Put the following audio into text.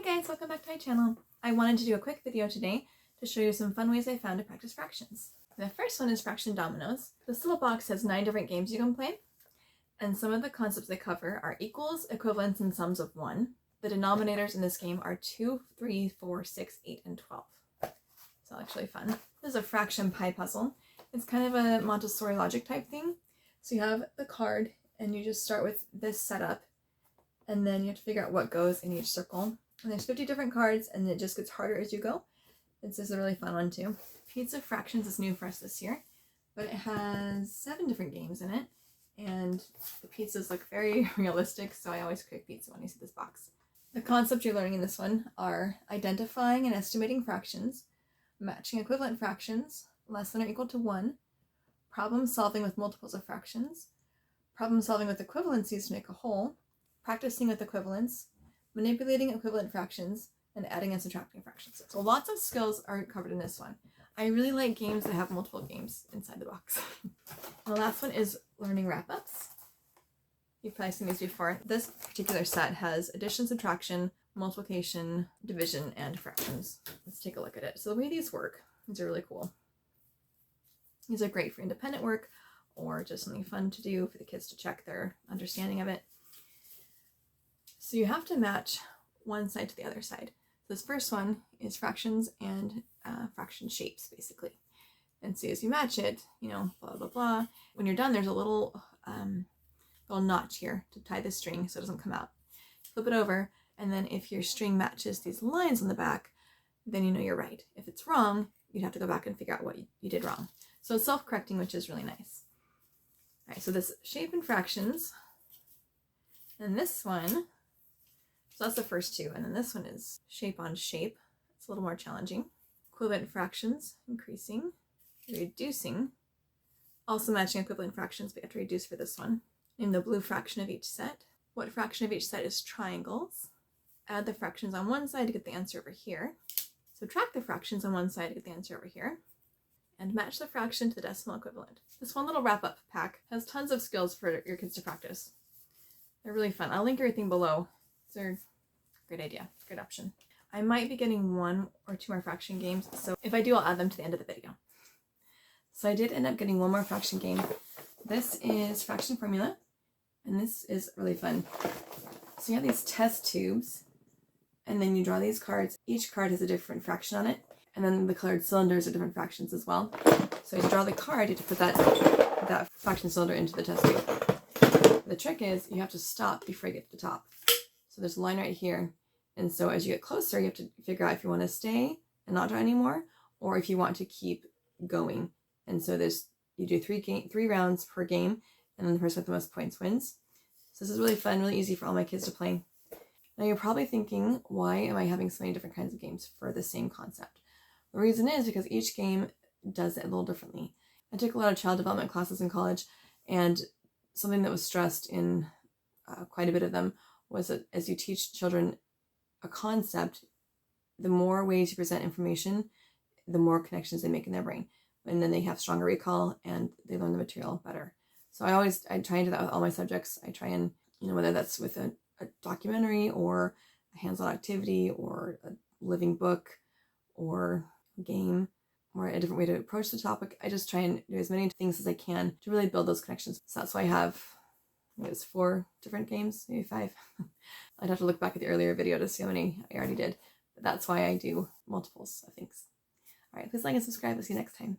Hi guys, welcome back to my channel. I wanted to do a quick video today to show you some fun ways I found to practice fractions. The first one is fraction dominoes. This little box has 9 different games you can play, and some of the concepts they cover are equals, equivalents, and sums of 1. The denominators in this game are 2, 3, 4, 6, 8, and 12. It's actually fun. This is a fraction pie puzzle. It's kind of a Montessori logic type thing. So you have the card and you just start with this setup, and then you have to figure out what goes in each circle. And there's 50 different cards, and it just gets harder as you go. This is a really fun one too. Pizza Fractions is new for us this year, but it has 7 different games in it, and the pizzas look very realistic, so I always crave pizza when I see this box. The concepts you're learning in this one are identifying and estimating fractions, matching equivalent fractions, less than or equal to 1, problem solving with multiples of fractions, problem solving with equivalencies to make a whole, practicing with equivalents, manipulating equivalent fractions, and adding and subtracting fractions. So lots of skills are covered in this one. I really like games that have multiple games inside the box. The last one is learning wrap-ups. You've probably seen these before. This particular set has addition, subtraction, multiplication, division, and fractions. Let's take a look at it. So the way these work, these are really cool. These are great for independent work or just something fun to do for the kids to check their understanding of it. So you have to match one side to the other side. This first one is fractions and fraction shapes, basically. And so as you match it, blah, blah, blah. When you're done, there's a little notch here to tie the string so it doesn't come out. Flip it over, and then if your string matches these lines on the back, then you know you're right. If it's wrong, you'd have to go back and figure out what you did wrong. So it's self-correcting, which is really nice. All right, so this shape and fractions, and this one, so that's the first two, and then this one is shape on shape. It's a little more challenging. Equivalent fractions, increasing, reducing, also matching equivalent fractions, but you have to reduce for this one. Name the blue fraction of each set. What fraction of each set is triangles? Add the fractions on one side to get the answer over here. Subtract the fractions on one side to get the answer over here. And match the fraction to the decimal equivalent. This one little wrap-up pack has tons of skills for your kids to practice. They're really fun. I'll link everything below. They're a great idea, great option. I might be getting 1 or 2 more fraction games, so if I do, I'll add them to the end of the video. So I did end up getting 1 more fraction game. This is fraction formula, and this is really fun. So you have these test tubes, and then you draw these cards. Each card has a different fraction on it, and then the colored cylinders are different fractions as well. So as you draw the card, you have to put that fraction cylinder into the test tube. The trick is you have to stop before you get to the top. So there's a line right here, and so as you get closer, you have to figure out if you want to stay and not draw anymore, or if you want to keep going. And so you do 3 rounds per game, and then the person with the most points wins. So this is really fun, really easy for all my kids to play. Now you're probably thinking, why am I having so many different kinds of games for the same concept? The reason is because each game does it a little differently. I took a lot of child development classes in college, and something that was stressed in quite a bit of them was that as you teach children a concept, the more ways you present information, the more connections they make in their brain. And then they have stronger recall and they learn the material better. So I try and do that with all my subjects. I try and, whether that's with a documentary or a hands-on activity or a living book or a game or a different way to approach the topic, I just try and do as many things as I can to really build those connections. So that's why I have, I think it was 4 different games, maybe 5. I'd have to look back at the earlier video to see how many I already did. But that's why I do multiples of things. All right, please like and subscribe. I'll see you next time.